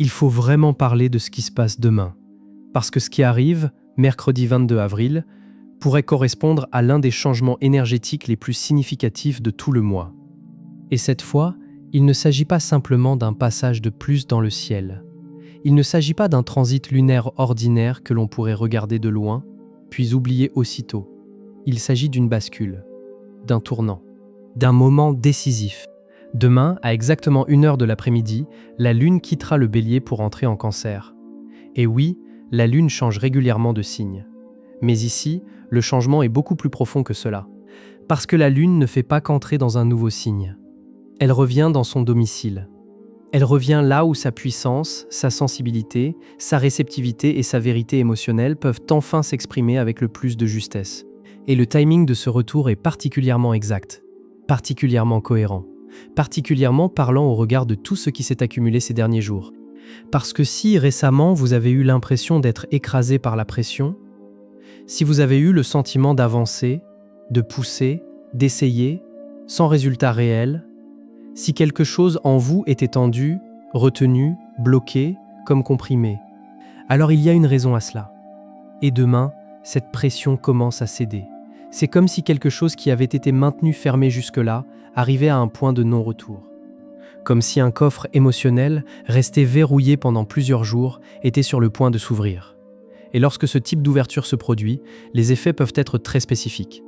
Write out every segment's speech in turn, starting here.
il faut vraiment parler de ce qui se passe demain. Parce que ce qui arrive, mercredi 22 avril, pourrait correspondre à l'un des changements énergétiques les plus significatifs de tout le mois. Et cette fois, il ne s'agit pas simplement d'un passage de plus dans le ciel. Il ne s'agit pas d'un transit lunaire ordinaire que l'on pourrait regarder de loin, puis oublier aussitôt. Il s'agit d'une bascule, d'un tournant, d'un moment décisif. Demain, à exactement 1h de l'après-midi, la Lune quittera le Bélier pour entrer en Cancer. Et oui, la Lune change régulièrement de signe. Mais ici, le changement est beaucoup plus profond que cela. Parce que la Lune ne fait pas qu'entrer dans un nouveau signe. Elle revient dans son domicile. Elle revient là où sa puissance, sa sensibilité, sa réceptivité et sa vérité émotionnelle peuvent enfin s'exprimer avec le plus de justesse. Et le timing de ce retour est particulièrement exact, particulièrement cohérent, particulièrement parlant au regard de tout ce qui s'est accumulé ces derniers jours. Parce que si récemment vous avez eu l'impression d'être écrasé par la pression, si vous avez eu le sentiment d'avancer, de pousser, d'essayer, sans résultat réel, si quelque chose en vous était tendu, retenu, bloqué, comme comprimé, alors il y a une raison à cela. Et demain, cette pression commence à céder. C'est comme si quelque chose qui avait été maintenu fermé jusque-là arrivait à un point de non-retour. Comme si un coffre émotionnel, resté verrouillé pendant plusieurs jours, était sur le point de s'ouvrir. Et lorsque ce type d'ouverture se produit, les effets peuvent être très spécifiques.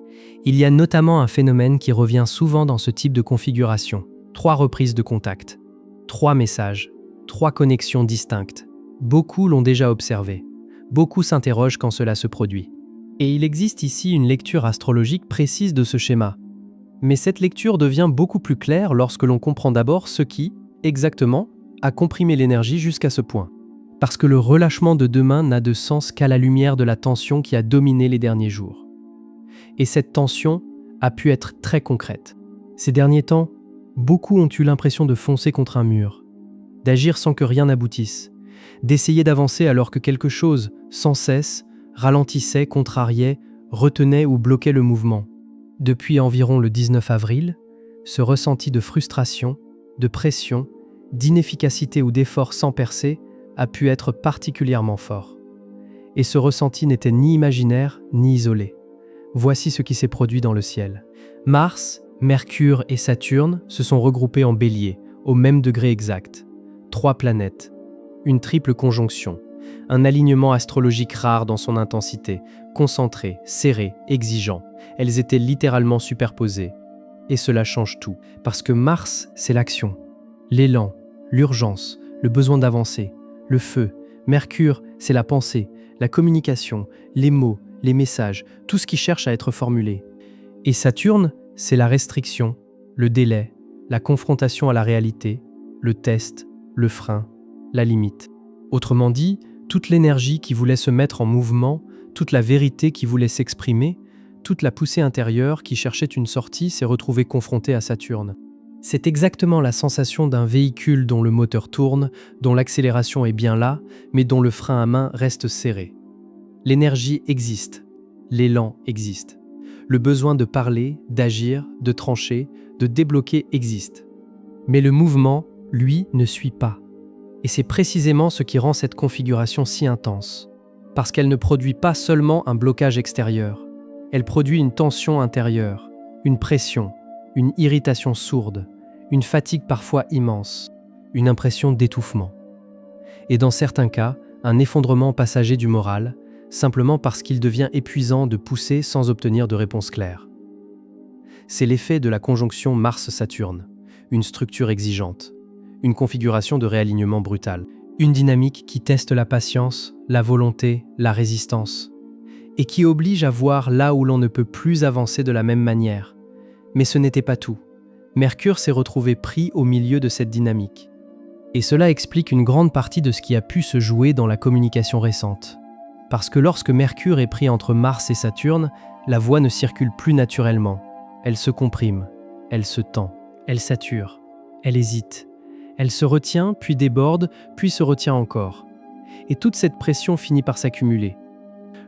Il y a notamment un phénomène qui revient souvent dans ce type de configuration. 3 reprises de contact, 3 messages, 3 connexions distinctes. Beaucoup l'ont déjà observé. Beaucoup s'interrogent quand cela se produit. Et il existe ici une lecture astrologique précise de ce schéma. Mais cette lecture devient beaucoup plus claire lorsque l'on comprend d'abord ce qui, exactement, a comprimé l'énergie jusqu'à ce point. Parce que le relâchement de demain n'a de sens qu'à la lumière de la tension qui a dominé les derniers jours. Et cette tension a pu être très concrète. Ces derniers temps, beaucoup ont eu l'impression de foncer contre un mur, d'agir sans que rien n'aboutisse, d'essayer d'avancer alors que quelque chose, sans cesse, ralentissait, contrariait, retenait ou bloquait le mouvement. Depuis environ le 19 avril, ce ressenti de frustration, de pression, d'inefficacité ou d'effort sans percer a pu être particulièrement fort. Et ce ressenti n'était ni imaginaire ni isolé. Voici ce qui s'est produit dans le ciel. Mars, Mercure et Saturne se sont regroupés en Bélier, au même degré exact. 3 planètes, une triple conjonction, un alignement astrologique rare dans son intensité, concentré, serré, exigeant. Elles étaient littéralement superposées. Et cela change tout, parce que Mars, c'est l'action, l'élan, l'urgence, le besoin d'avancer, le feu. Mercure, c'est la pensée, la communication, les mots, les messages, tout ce qui cherche à être formulé. Et Saturne, c'est la restriction, le délai, la confrontation à la réalité, le test, le frein, la limite. Autrement dit, toute l'énergie qui voulait se mettre en mouvement, toute la vérité qui voulait s'exprimer, toute la poussée intérieure qui cherchait une sortie s'est retrouvée confrontée à Saturne. C'est exactement la sensation d'un véhicule dont le moteur tourne, dont l'accélération est bien là, mais dont le frein à main reste serré. L'énergie existe, l'élan existe. Le besoin de parler, d'agir, de trancher, de débloquer existe. Mais le mouvement, lui, ne suit pas. Et c'est précisément ce qui rend cette configuration si intense. Parce qu'elle ne produit pas seulement un blocage extérieur. Elle produit une tension intérieure, une pression, une irritation sourde, une fatigue parfois immense, une impression d'étouffement. Et dans certains cas, un effondrement passager du moral, simplement parce qu'il devient épuisant de pousser sans obtenir de réponse claire. C'est l'effet de la conjonction Mars-Saturne, une structure exigeante, une configuration de réalignement brutal, une dynamique qui teste la patience, la volonté, la résistance, et qui oblige à voir là où l'on ne peut plus avancer de la même manière. Mais ce n'était pas tout. Mercure s'est retrouvé pris au milieu de cette dynamique. Et cela explique une grande partie de ce qui a pu se jouer dans la communication récente. Parce que lorsque Mercure est pris entre Mars et Saturne, la voix ne circule plus naturellement. Elle se comprime, elle se tend, elle sature, elle hésite. Elle se retient, puis déborde, puis se retient encore. Et toute cette pression finit par s'accumuler.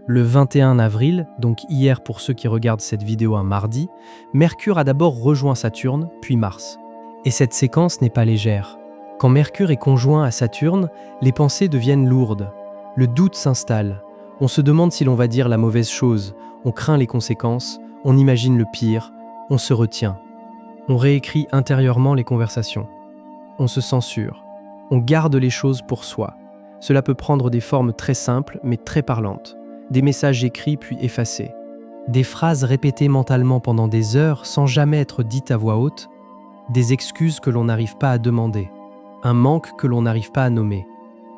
Le 21 avril, donc hier pour ceux qui regardent cette vidéo un mardi, Mercure a d'abord rejoint Saturne, puis Mars. Et cette séquence n'est pas légère. Quand Mercure est conjoint à Saturne, les pensées deviennent lourdes. Le doute s'installe. On se demande si l'on va dire la mauvaise chose, on craint les conséquences, on imagine le pire, on se retient. On réécrit intérieurement les conversations. On se censure. On garde les choses pour soi. Cela peut prendre des formes très simples mais très parlantes. Des messages écrits puis effacés. Des phrases répétées mentalement pendant des heures sans jamais être dites à voix haute. Des excuses que l'on n'arrive pas à demander. Un manque que l'on n'arrive pas à nommer.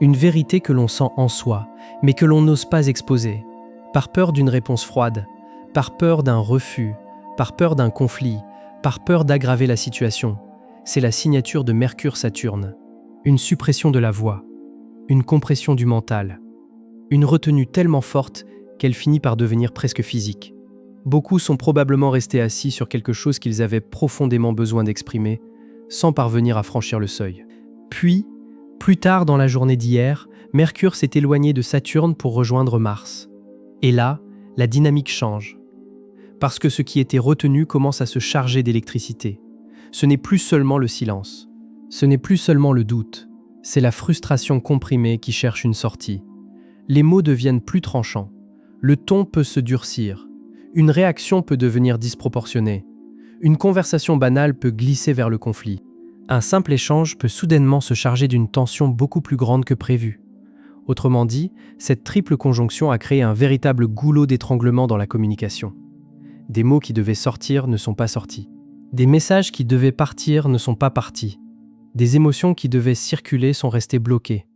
Une vérité que l'on sent en soi, mais que l'on n'ose pas exposer. Par peur d'une réponse froide, par peur d'un refus, par peur d'un conflit, par peur d'aggraver la situation. C'est la signature de Mercure-Saturne. Une suppression de la voix, une compression du mental, une retenue tellement forte qu'elle finit par devenir presque physique. Beaucoup sont probablement restés assis sur quelque chose qu'ils avaient profondément besoin d'exprimer, sans parvenir à franchir le seuil. Puis, plus tard dans la journée d'hier, Mercure s'est éloigné de Saturne pour rejoindre Mars. Et là, la dynamique change. Parce que ce qui était retenu commence à se charger d'électricité. Ce n'est plus seulement le silence. Ce n'est plus seulement le doute. C'est la frustration comprimée qui cherche une sortie. Les mots deviennent plus tranchants. Le ton peut se durcir. Une réaction peut devenir disproportionnée. Une conversation banale peut glisser vers le conflit. Un simple échange peut soudainement se charger d'une tension beaucoup plus grande que prévu. Autrement dit, cette triple conjonction a créé un véritable goulot d'étranglement dans la communication. Des mots qui devaient sortir ne sont pas sortis. Des messages qui devaient partir ne sont pas partis. Des émotions qui devaient circuler sont restées bloquées.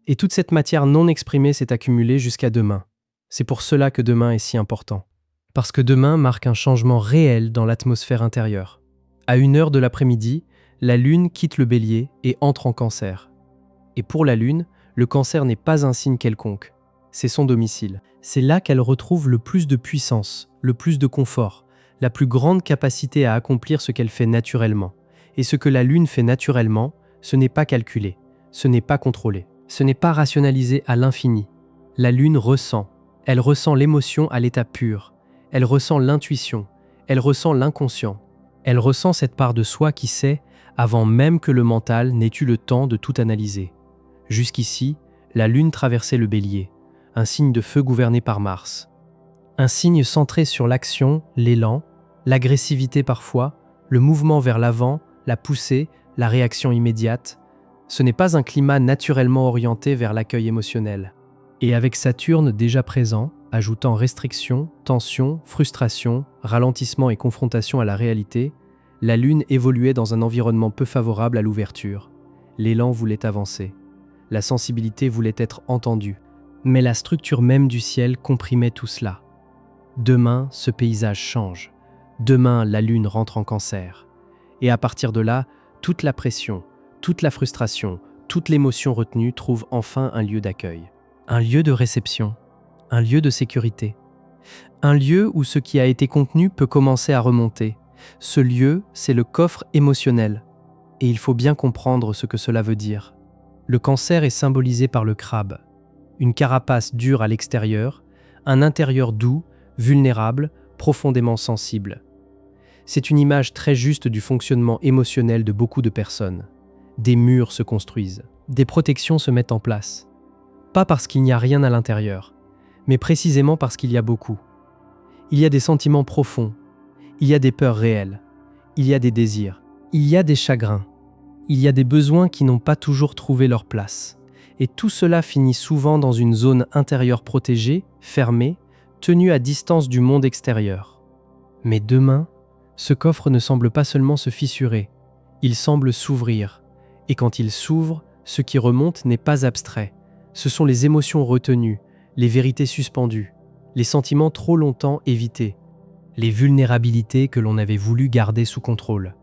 Et toute cette matière non exprimée s'est accumulée jusqu'à demain. C'est pour cela que demain est si important. Parce que demain marque un changement réel dans l'atmosphère intérieure. À 1h de l'après-midi, la Lune quitte le Bélier et entre en Cancer. Et pour la Lune, le Cancer n'est pas un signe quelconque. C'est son domicile. C'est là qu'elle retrouve le plus de puissance, le plus de confort, la plus grande capacité à accomplir ce qu'elle fait naturellement. Et ce que la Lune fait naturellement, ce n'est pas calculé, ce n'est pas contrôlé, ce n'est pas rationalisé à l'infini. La Lune ressent. Elle ressent l'émotion à l'état pur. Elle ressent l'intuition. Elle ressent l'inconscient. Elle ressent cette part de soi qui sait, avant même que le mental n'ait eu le temps de tout analyser. Jusqu'ici, la Lune traversait le Bélier, un signe de feu gouverné par Mars. Un signe centré sur l'action, l'élan, l'agressivité parfois, le mouvement vers l'avant, la poussée, la réaction immédiate. Ce n'est pas un climat naturellement orienté vers l'accueil émotionnel. Et avec Saturne déjà présent, ajoutant restriction, tension, frustration, ralentissement et confrontation à la réalité, la Lune évoluait dans un environnement peu favorable à l'ouverture. L'élan voulait avancer. La sensibilité voulait être entendue. Mais la structure même du ciel comprimait tout cela. Demain, ce paysage change. Demain, la Lune rentre en Cancer. Et à partir de là, toute la pression, toute la frustration, toute l'émotion retenue trouve enfin un lieu d'accueil. Un lieu de réception. Un lieu de sécurité. Un lieu où ce qui a été contenu peut commencer à remonter. Ce lieu, c'est le coffre émotionnel. Et il faut bien comprendre ce que cela veut dire. Le Cancer est symbolisé par le crabe. Une carapace dure à l'extérieur, un intérieur doux, vulnérable, profondément sensible. C'est une image très juste du fonctionnement émotionnel de beaucoup de personnes. Des murs se construisent, des protections se mettent en place. Pas parce qu'il n'y a rien à l'intérieur, mais précisément parce qu'il y a beaucoup. Il y a des sentiments profonds, il y a des peurs réelles, il y a des désirs, il y a des chagrins, il y a des besoins qui n'ont pas toujours trouvé leur place. Et tout cela finit souvent dans une zone intérieure protégée, fermée, tenue à distance du monde extérieur. Mais demain, ce coffre ne semble pas seulement se fissurer, il semble s'ouvrir. Et quand il s'ouvre, ce qui remonte n'est pas abstrait. Ce sont les émotions retenues, les vérités suspendues, les sentiments trop longtemps évités, les vulnérabilités que l'on avait voulu garder sous contrôle,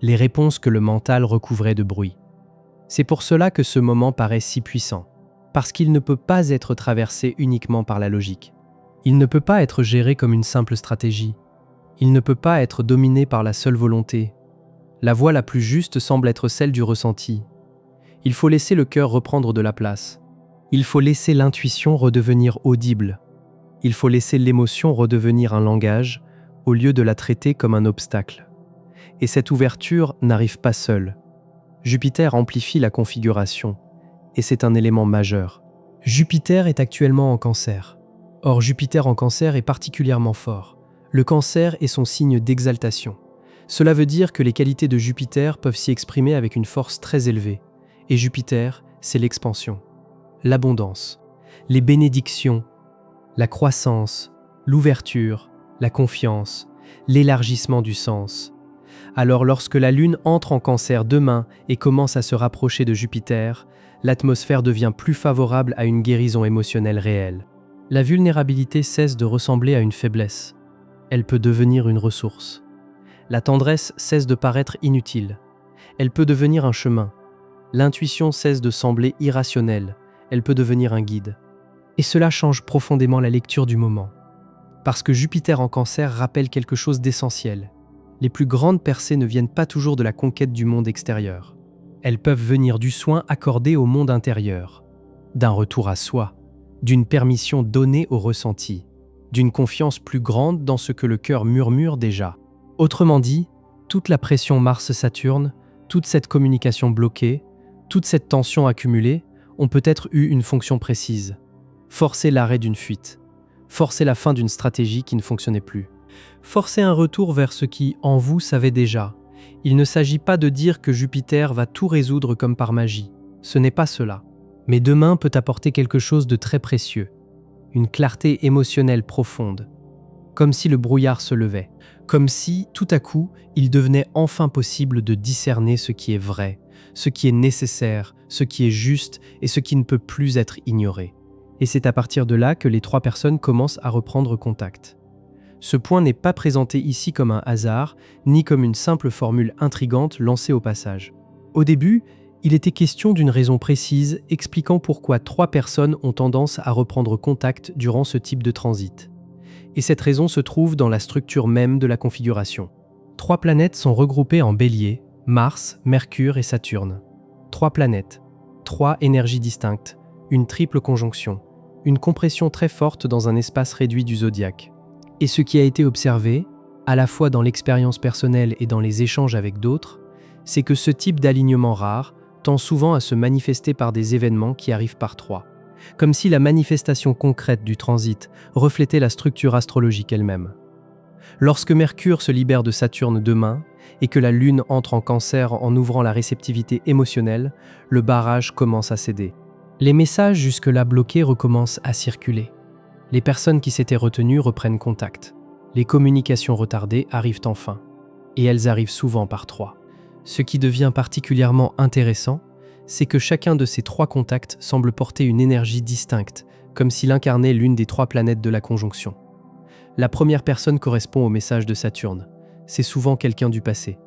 les réponses que le mental recouvrait de bruit. C'est pour cela que ce moment paraît si puissant, parce qu'il ne peut pas être traversé uniquement par la logique. Il ne peut pas être géré comme une simple stratégie. Il ne peut pas être dominé par la seule volonté. La voie la plus juste semble être celle du ressenti. Il faut laisser le cœur reprendre de la place. Il faut laisser l'intuition redevenir audible. Il faut laisser l'émotion redevenir un langage, au lieu de la traiter comme un obstacle. Et cette ouverture n'arrive pas seule. Jupiter amplifie la configuration, et c'est un élément majeur. Jupiter est actuellement en Cancer. Or, Jupiter en Cancer est particulièrement fort. Le Cancer est son signe d'exaltation. Cela veut dire que les qualités de Jupiter peuvent s'y exprimer avec une force très élevée. Et Jupiter, c'est l'expansion, l'abondance, les bénédictions, la croissance, l'ouverture, la confiance, l'élargissement du sens. Alors lorsque la Lune entre en Cancer demain et commence à se rapprocher de Jupiter, l'atmosphère devient plus favorable à une guérison émotionnelle réelle. La vulnérabilité cesse de ressembler à une faiblesse. Elle peut devenir une ressource. La tendresse cesse de paraître inutile. Elle peut devenir un chemin. L'intuition cesse de sembler irrationnelle. Elle peut devenir un guide. Et cela change profondément la lecture du moment. Parce que Jupiter en Cancer rappelle quelque chose d'essentiel. Les plus grandes percées ne viennent pas toujours de la conquête du monde extérieur. Elles peuvent venir du soin accordé au monde intérieur, d'un retour à soi, d'une permission donnée au ressenti, d'une confiance plus grande dans ce que le cœur murmure déjà. Autrement dit, toute la pression Mars-Saturne, toute cette communication bloquée, toute cette tension accumulée ont peut-être eu une fonction précise. Forcer l'arrêt d'une fuite, forcer la fin d'une stratégie qui ne fonctionnait plus, forcer un retour vers ce qui, en vous, savait déjà. Il ne s'agit pas de dire que Jupiter va tout résoudre comme par magie. Ce n'est pas cela. Mais demain peut apporter quelque chose de très précieux. Une clarté émotionnelle profonde. Comme si le brouillard se levait. Comme si, tout à coup, il devenait enfin possible de discerner ce qui est vrai, ce qui est nécessaire, ce qui est juste et ce qui ne peut plus être ignoré. Et c'est à partir de là que les trois personnes commencent à reprendre contact. Ce point n'est pas présenté ici comme un hasard, ni comme une simple formule intrigante lancée au passage. Au début, il était question d'une raison précise expliquant pourquoi trois personnes ont tendance à reprendre contact durant ce type de transit. Et cette raison se trouve dans la structure même de la configuration. Trois planètes sont regroupées en bélier, Mars, Mercure et Saturne. Trois planètes, trois énergies distinctes, une triple conjonction, une compression très forte dans un espace réduit du zodiaque. Et ce qui a été observé, à la fois dans l'expérience personnelle et dans les échanges avec d'autres, c'est que ce type d'alignement rare tend souvent à se manifester par des événements qui arrivent par trois, comme si la manifestation concrète du transit reflétait la structure astrologique elle-même. Lorsque Mercure se libère de Saturne demain et que la Lune entre en Cancer en ouvrant la réceptivité émotionnelle, le barrage commence à céder. Les messages jusque-là bloqués recommencent à circuler. Les personnes qui s'étaient retenues reprennent contact. Les communications retardées arrivent enfin. Et elles arrivent souvent par trois. Ce qui devient particulièrement intéressant, c'est que chacun de ces trois contacts semble porter une énergie distincte, comme s'il incarnait l'une des trois planètes de la conjonction. La première personne correspond au message de Saturne. C'est souvent quelqu'un du passé.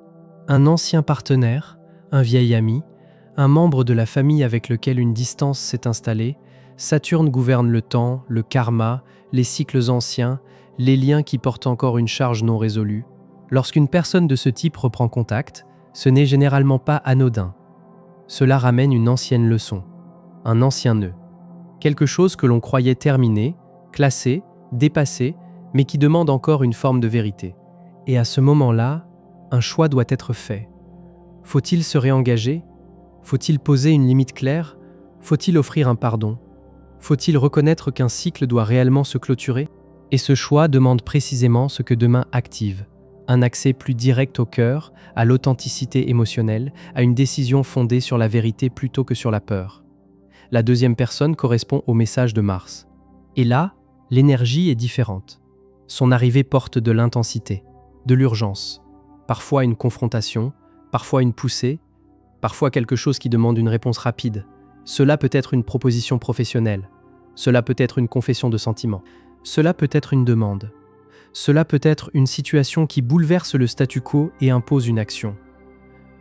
Un ancien partenaire, un vieil ami, un membre de la famille avec lequel une distance s'est installée. Saturne gouverne le temps, le karma, les cycles anciens, les liens qui portent encore une charge non résolue. Lorsqu'une personne de ce type reprend contact, ce n'est généralement pas anodin. Cela ramène une ancienne leçon, un ancien nœud. Quelque chose que l'on croyait terminé, classé, dépassé, mais qui demande encore une forme de vérité. Et à ce moment-là, un choix doit être fait. Faut-il se réengager ? Faut-il poser une limite claire ? Faut-il offrir un pardon ? Faut-il reconnaître qu'un cycle doit réellement se clôturer ? Et ce choix demande précisément ce que demain active. Un accès plus direct au cœur, à l'authenticité émotionnelle, à une décision fondée sur la vérité plutôt que sur la peur. La deuxième personne correspond au message de Mars. Et là, l'énergie est différente. Son arrivée porte de l'intensité, de l'urgence, parfois une confrontation, parfois une poussée, parfois quelque chose qui demande une réponse rapide. Cela peut être une proposition professionnelle, cela peut être une confession de sentiments, cela peut être une demande. Cela peut être une situation qui bouleverse le statu quo et impose une action.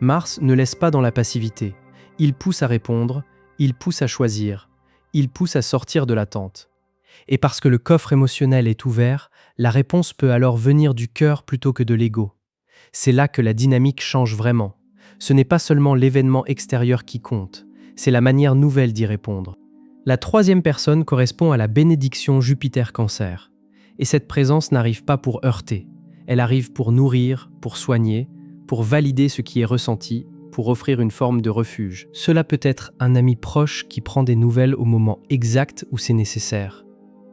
Mars ne laisse pas dans la passivité. Il pousse à répondre, il pousse à choisir, il pousse à sortir de l'attente. Et parce que le coffre émotionnel est ouvert, la réponse peut alors venir du cœur plutôt que de l'ego. C'est là que la dynamique change vraiment. Ce n'est pas seulement l'événement extérieur qui compte, c'est la manière nouvelle d'y répondre. La troisième personne correspond à la bénédiction Jupiter-Cancer. Et cette présence n'arrive pas pour heurter, elle arrive pour nourrir, pour soigner, pour valider ce qui est ressenti, pour offrir une forme de refuge. Cela peut être un ami proche qui prend des nouvelles au moment exact où c'est nécessaire.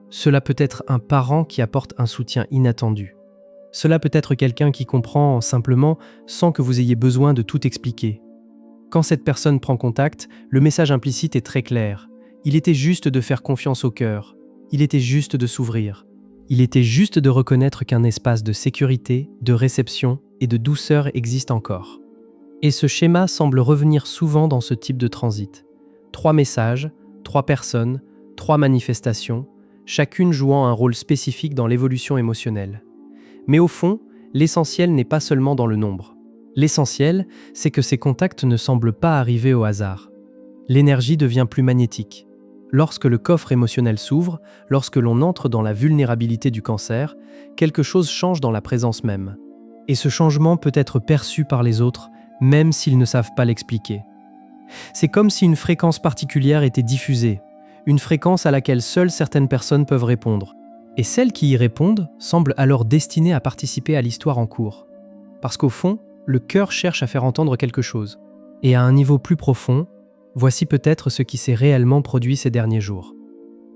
Cela peut être un parent qui apporte un soutien inattendu. Cela peut être quelqu'un qui comprend simplement sans que vous ayez besoin de tout expliquer. Quand cette personne prend contact, le message implicite est très clair. Il était juste de faire confiance au cœur. Il était juste de s'ouvrir. Il était juste de reconnaître qu'un espace de sécurité, de réception et de douceur existe encore. Et ce schéma semble revenir souvent dans ce type de transit. 3 messages, 3 personnes, 3 manifestations, chacune jouant un rôle spécifique dans l'évolution émotionnelle. Mais au fond, l'essentiel n'est pas seulement dans le nombre. L'essentiel, c'est que ces contacts ne semblent pas arriver au hasard. L'énergie devient plus magnétique. Lorsque le coffre émotionnel s'ouvre, lorsque l'on entre dans la vulnérabilité du cancer, quelque chose change dans la présence même. Et ce changement peut être perçu par les autres, même s'ils ne savent pas l'expliquer. C'est comme si une fréquence particulière était diffusée, une fréquence à laquelle seules certaines personnes peuvent répondre. Et celles qui y répondent semblent alors destinées à participer à l'histoire en cours. Parce qu'au fond, le cœur cherche à faire entendre quelque chose. Et à un niveau plus profond, voici peut-être ce qui s'est réellement produit ces derniers jours.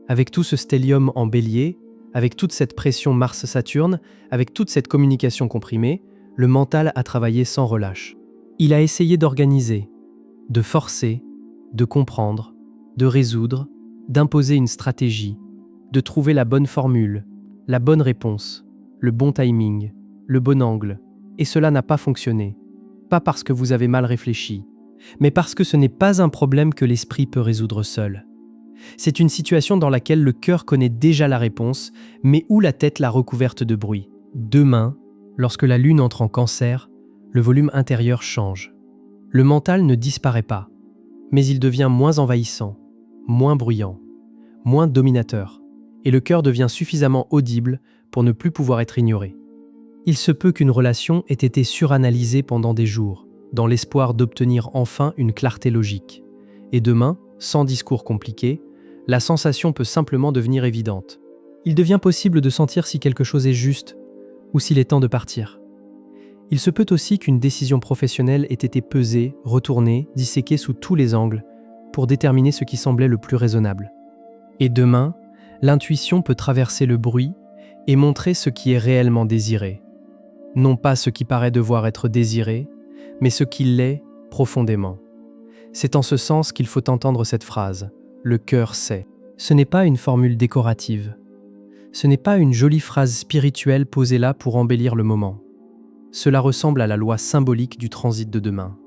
Avec tout ce stellium en bélier, avec toute cette pression Mars-Saturne, avec toute cette communication comprimée, le mental a travaillé sans relâche. Il a essayé d'organiser, de forcer, de comprendre, de résoudre, d'imposer une stratégie, de trouver la bonne formule, la bonne réponse, le bon timing, le bon angle. Et cela n'a pas fonctionné. Pas parce que vous avez mal réfléchi, mais parce que ce n'est pas un problème que l'esprit peut résoudre seul. C'est une situation dans laquelle le cœur connaît déjà la réponse, mais où la tête l'a recouverte de bruit. Demain, lorsque la lune entre en cancer, le volume intérieur change. Le mental ne disparaît pas, mais il devient moins envahissant, moins bruyant, moins dominateur, et le cœur devient suffisamment audible pour ne plus pouvoir être ignoré. Il se peut qu'une relation ait été suranalysée pendant des jours, dans l'espoir d'obtenir enfin une clarté logique. Et demain, sans discours compliqué, la sensation peut simplement devenir évidente. Il devient possible de sentir si quelque chose est juste ou s'il est temps de partir. Il se peut aussi qu'une décision professionnelle ait été pesée, retournée, disséquée sous tous les angles pour déterminer ce qui semblait le plus raisonnable. Et demain, l'intuition peut traverser le bruit et montrer ce qui est réellement désiré. Non pas ce qui paraît devoir être désiré, mais ce qui l'est profondément. C'est en ce sens qu'il faut entendre cette phrase « le cœur sait ». Ce n'est pas une formule décorative. Ce n'est pas une jolie phrase spirituelle posée là pour embellir le moment. Cela ressemble à la loi symbolique du transit de demain.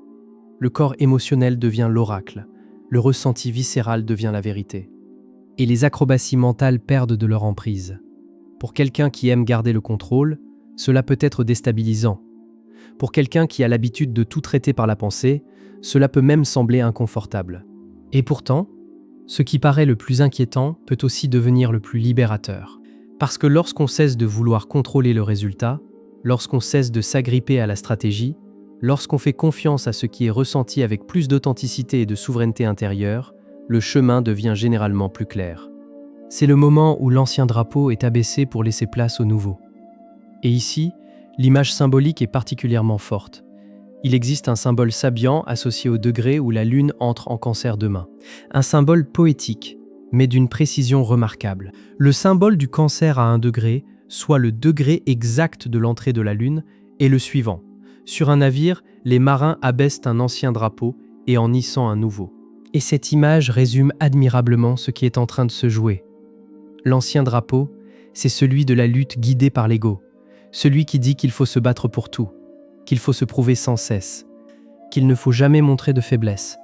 Le corps émotionnel devient l'oracle, le ressenti viscéral devient la vérité. Et les acrobaties mentales perdent de leur emprise. Pour quelqu'un qui aime garder le contrôle, cela peut être déstabilisant. Pour quelqu'un qui a l'habitude de tout traiter par la pensée, cela peut même sembler inconfortable. Et pourtant, ce qui paraît le plus inquiétant peut aussi devenir le plus libérateur. Parce que lorsqu'on cesse de vouloir contrôler le résultat, lorsqu'on cesse de s'agripper à la stratégie, lorsqu'on fait confiance à ce qui est ressenti avec plus d'authenticité et de souveraineté intérieure, le chemin devient généralement plus clair. C'est le moment où l'ancien drapeau est abaissé pour laisser place au nouveau. Et ici, l'image symbolique est particulièrement forte. Il existe un symbole sabian associé au degré où la lune entre en cancer demain. Un symbole poétique, mais d'une précision remarquable. Le symbole du cancer à 1 degré, soit le degré exact de l'entrée de la lune, est le suivant. Sur un navire, les marins abaissent un ancien drapeau et en hissant un nouveau. Et cette image résume admirablement ce qui est en train de se jouer. L'ancien drapeau, c'est celui de la lutte guidée par l'ego. Celui qui dit qu'il faut se battre pour tout, qu'il faut se prouver sans cesse, qu'il ne faut jamais montrer de faiblesse,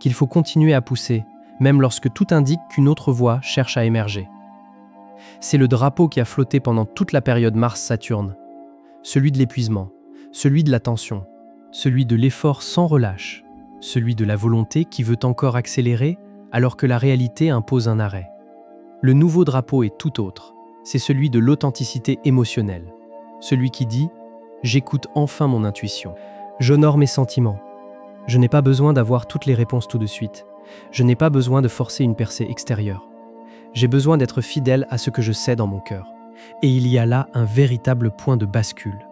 qu'il faut continuer à pousser, même lorsque tout indique qu'une autre voie cherche à émerger. C'est le drapeau qui a flotté pendant toute la période Mars-Saturne, celui de l'épuisement, celui de la tension, celui de l'effort sans relâche, celui de la volonté qui veut encore accélérer alors que la réalité impose un arrêt. Le nouveau drapeau est tout autre, c'est celui de l'authenticité émotionnelle. Celui qui dit « J'écoute enfin mon intuition. J'honore mes sentiments. Je n'ai pas besoin d'avoir toutes les réponses tout de suite. Je n'ai pas besoin de forcer une percée extérieure. J'ai besoin d'être fidèle à ce que je sais dans mon cœur. » Et il y a là un véritable point de bascule.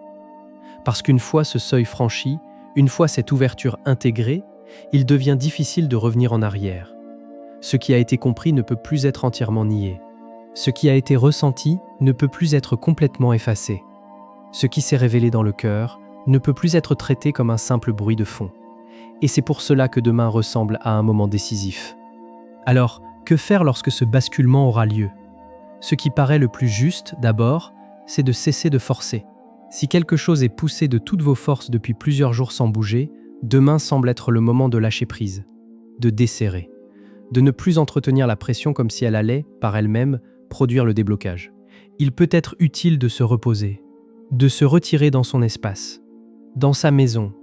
Parce qu'une fois ce seuil franchi, Une fois cette ouverture intégrée, il devient difficile de revenir en arrière. Ce qui a été compris ne peut plus être entièrement nié. Ce qui a été ressenti ne peut plus être complètement effacé. Ce qui s'est révélé dans le cœur ne peut plus être traité comme un simple bruit de fond. Et c'est pour cela que demain ressemble à un moment décisif. Alors, que faire lorsque ce basculement aura lieu? Ce qui paraît le plus juste, d'abord, c'est de cesser de forcer. Si quelque chose est poussé de toutes vos forces depuis plusieurs jours sans bouger, demain semble être le moment de lâcher prise, de desserrer, de ne plus entretenir la pression comme si elle allait, par elle-même, produire le déblocage. Il peut être utile de se reposer, de se retirer dans son espace, dans sa maison,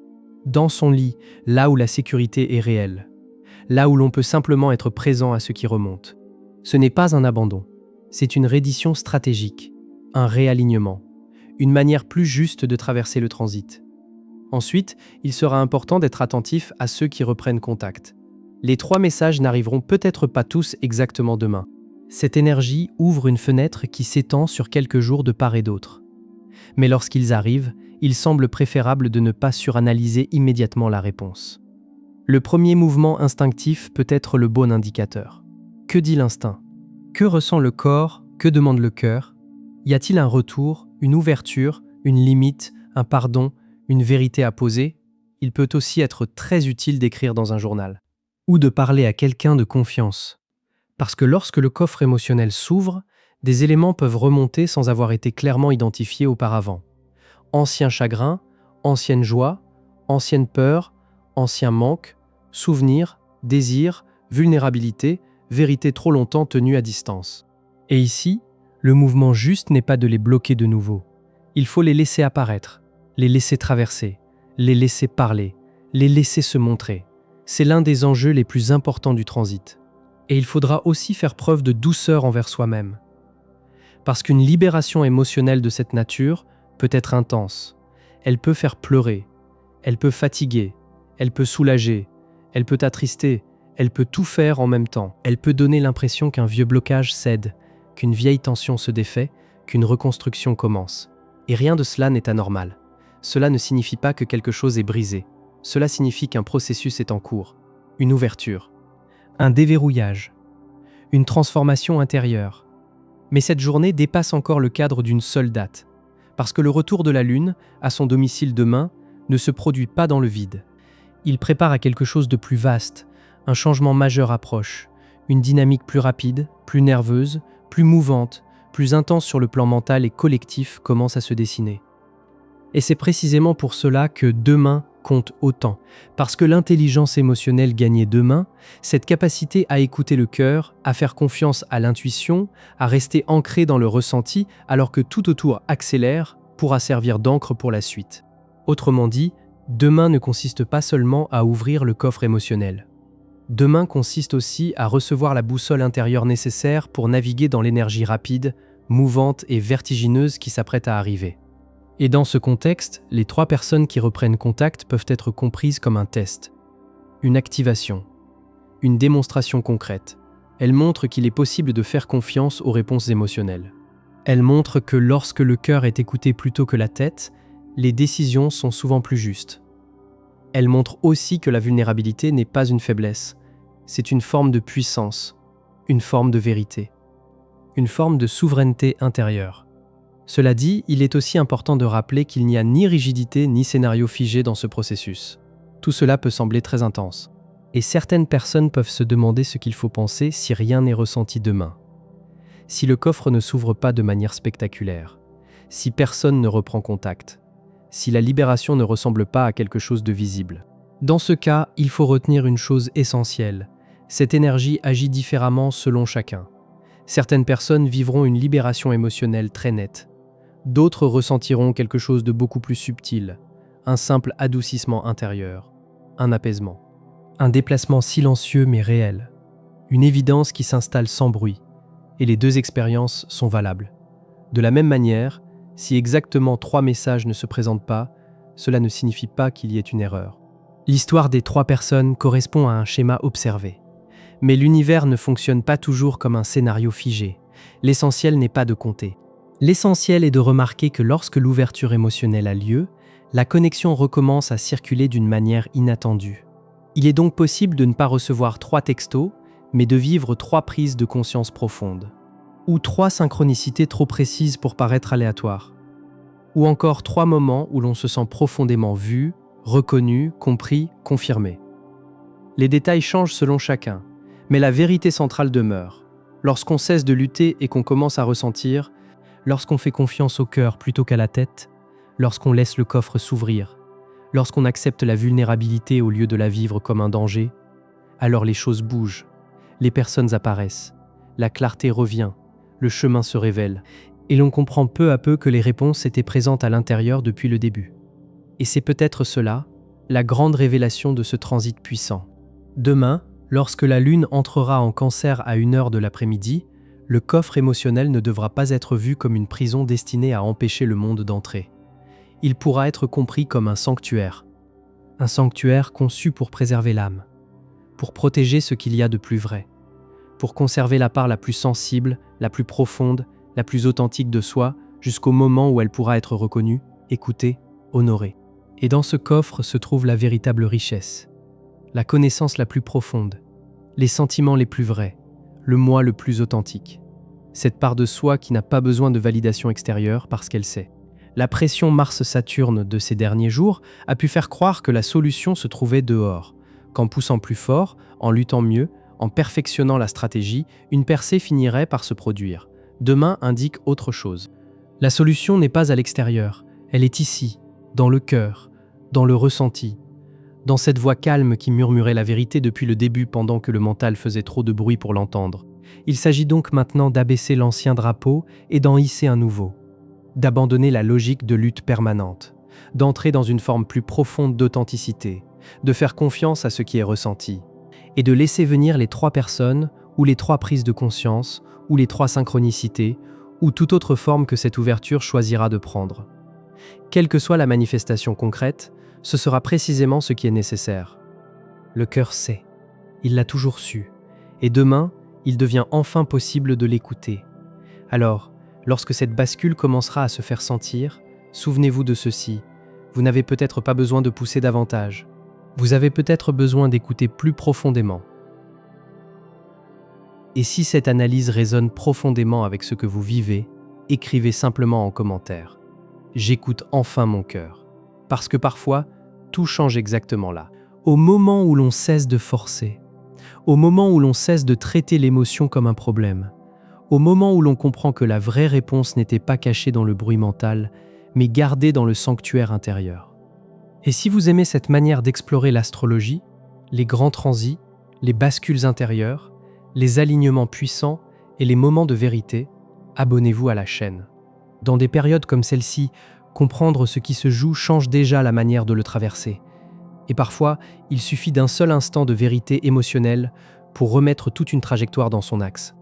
dans son lit, là où la sécurité est réelle, là où l'on peut simplement être présent à ce qui remonte. Ce n'est pas un abandon, c'est une reddition stratégique, un réalignement, une manière plus juste de traverser le transit. Ensuite, il sera important d'être attentif à ceux qui reprennent contact. Les 3 messages n'arriveront peut-être pas tous exactement demain. Cette énergie ouvre une fenêtre qui s'étend sur quelques jours de part et d'autre. Mais lorsqu'ils arrivent, il semble préférable de ne pas suranalyser immédiatement la réponse. Le premier mouvement instinctif peut être le bon indicateur. Que dit l'instinct? Que ressent le corps? Que demande le cœur? Y a-t-il un retour, une ouverture, une limite, un pardon, une vérité à poser? Il peut aussi être très utile d'écrire dans un journal. Ou de parler à quelqu'un de confiance. Parce que lorsque le coffre émotionnel s'ouvre, des éléments peuvent remonter sans avoir été clairement identifiés auparavant. Anciens chagrins, ancienne joie, ancienne peur, ancien manque, souvenirs, désirs, vulnérabilité, vérité trop longtemps tenue à distance. Et ici, le mouvement juste n'est pas de les bloquer de nouveau. Il faut les laisser apparaître, les laisser traverser, les laisser parler, les laisser se montrer. C'est l'un des enjeux les plus importants du transit. Et il faudra aussi faire preuve de douceur envers soi-même. Parce qu'une libération émotionnelle de cette nature peut être intense. Elle peut faire pleurer, elle peut fatiguer, elle peut soulager, elle peut attrister, elle peut tout faire en même temps. Elle peut donner l'impression qu'un vieux blocage cède, qu'une vieille tension se défait, qu'une reconstruction commence. Et rien de cela n'est anormal. Cela ne signifie pas que quelque chose est brisé. Cela signifie qu'un processus est en cours, une ouverture, un déverrouillage, une transformation intérieure. Mais cette journée dépasse encore le cadre d'une seule date, parce que le retour de la Lune, à son domicile demain, ne se produit pas dans le vide. Il prépare à quelque chose de plus vaste, un changement majeur approche, une dynamique plus rapide, plus nerveuse, plus mouvante, plus intense sur le plan mental et collectif commence à se dessiner. Et c'est précisément pour cela que demain compte autant, parce que l'intelligence émotionnelle gagnée demain, cette capacité à écouter le cœur, à faire confiance à l'intuition, à rester ancré dans le ressenti alors que tout autour accélère, pourra servir d'encre pour la suite. Autrement dit, demain ne consiste pas seulement à ouvrir le coffre émotionnel. Demain consiste aussi à recevoir la boussole intérieure nécessaire pour naviguer dans l'énergie rapide, mouvante et vertigineuse qui s'apprête à arriver. Et dans ce contexte, les 3 personnes qui reprennent contact peuvent être comprises comme un test, une activation, une démonstration concrète. Elles montrent qu'il est possible de faire confiance aux réponses émotionnelles. Elles montrent que lorsque le cœur est écouté plutôt que la tête, les décisions sont souvent plus justes. Elles montrent aussi que la vulnérabilité n'est pas une faiblesse, c'est une forme de puissance, une forme de vérité, une forme de souveraineté intérieure. Cela dit, il est aussi important de rappeler qu'il n'y a ni rigidité ni scénario figé dans ce processus. Tout cela peut sembler très intense. Et certaines personnes peuvent se demander ce qu'il faut penser si rien n'est ressenti demain. Si le coffre ne s'ouvre pas de manière spectaculaire, si personne ne reprend contact, si la libération ne ressemble pas à quelque chose de visible. Dans ce cas, il faut retenir une chose essentielle. Cette énergie agit différemment selon chacun. Certaines personnes vivront une libération émotionnelle très nette. D'autres ressentiront quelque chose de beaucoup plus subtil, un simple adoucissement intérieur, un apaisement, un déplacement silencieux mais réel, une évidence qui s'installe sans bruit, et les 2 expériences sont valables. De la même manière, si exactement 3 messages ne se présentent pas, cela ne signifie pas qu'il y ait une erreur. L'histoire des 3 personnes correspond à un schéma observé. Mais l'univers ne fonctionne pas toujours comme un scénario figé. L'essentiel n'est pas de compter. L'essentiel est de remarquer que lorsque l'ouverture émotionnelle a lieu, la connexion recommence à circuler d'une manière inattendue. Il est donc possible de ne pas recevoir 3 textos, mais de vivre 3 prises de conscience profondes. Ou 3 synchronicités trop précises pour paraître aléatoires. Ou encore 3 moments où l'on se sent profondément vu, reconnu, compris, confirmé. Les détails changent selon chacun, mais la vérité centrale demeure. Lorsqu'on cesse de lutter et qu'on commence à ressentir, lorsqu'on fait confiance au cœur plutôt qu'à la tête, lorsqu'on laisse le coffre s'ouvrir, lorsqu'on accepte la vulnérabilité au lieu de la vivre comme un danger, alors les choses bougent, les personnes apparaissent, la clarté revient, le chemin se révèle, et l'on comprend peu à peu que les réponses étaient présentes à l'intérieur depuis le début. Et c'est peut-être cela, la grande révélation de ce transit puissant. Demain, lorsque la Lune entrera en Cancer à 1h de l'après-midi, le coffre émotionnel ne devra pas être vu comme une prison destinée à empêcher le monde d'entrer. Il pourra être compris comme un sanctuaire conçu pour préserver l'âme, pour protéger ce qu'il y a de plus vrai, pour conserver la part la plus sensible, la plus profonde, la plus authentique de soi, jusqu'au moment où elle pourra être reconnue, écoutée, honorée. Et dans ce coffre se trouve la véritable richesse, la connaissance la plus profonde, les sentiments les plus vrais, le moi le plus authentique. Cette part de soi qui n'a pas besoin de validation extérieure parce qu'elle sait. La pression Mars-Saturne de ces derniers jours a pu faire croire que la solution se trouvait dehors, qu'en poussant plus fort, en luttant mieux, en perfectionnant la stratégie, une percée finirait par se produire. Demain indique autre chose. La solution n'est pas à l'extérieur, elle est ici, dans le cœur, dans le ressenti, dans cette voix calme qui murmurait la vérité depuis le début pendant que le mental faisait trop de bruit pour l'entendre. Il s'agit donc maintenant d'abaisser l'ancien drapeau et d'en hisser un nouveau, d'abandonner la logique de lutte permanente, d'entrer dans une forme plus profonde d'authenticité, de faire confiance à ce qui est ressenti, et de laisser venir les 3 personnes, ou les 3 prises de conscience, ou les 3 synchronicités, ou toute autre forme que cette ouverture choisira de prendre. Quelle que soit la manifestation concrète, ce sera précisément ce qui est nécessaire. Le cœur sait, il l'a toujours su, et demain, il devient enfin possible de l'écouter. Alors, lorsque cette bascule commencera à se faire sentir, souvenez-vous de ceci, vous n'avez peut-être pas besoin de pousser davantage. Vous avez peut-être besoin d'écouter plus profondément. Et si cette analyse résonne profondément avec ce que vous vivez, écrivez simplement en commentaire. J'écoute enfin mon cœur. Parce que parfois, tout change exactement là. Au moment où l'on cesse de forcer, au moment où l'on cesse de traiter l'émotion comme un problème, au moment où l'on comprend que la vraie réponse n'était pas cachée dans le bruit mental, mais gardée dans le sanctuaire intérieur. Et si vous aimez cette manière d'explorer l'astrologie, les grands transits, les bascules intérieures, les alignements puissants et les moments de vérité, abonnez-vous à la chaîne. Dans des périodes comme celle-ci, comprendre ce qui se joue change déjà la manière de le traverser. Et parfois, il suffit d'un seul instant de vérité émotionnelle pour remettre toute une trajectoire dans son axe.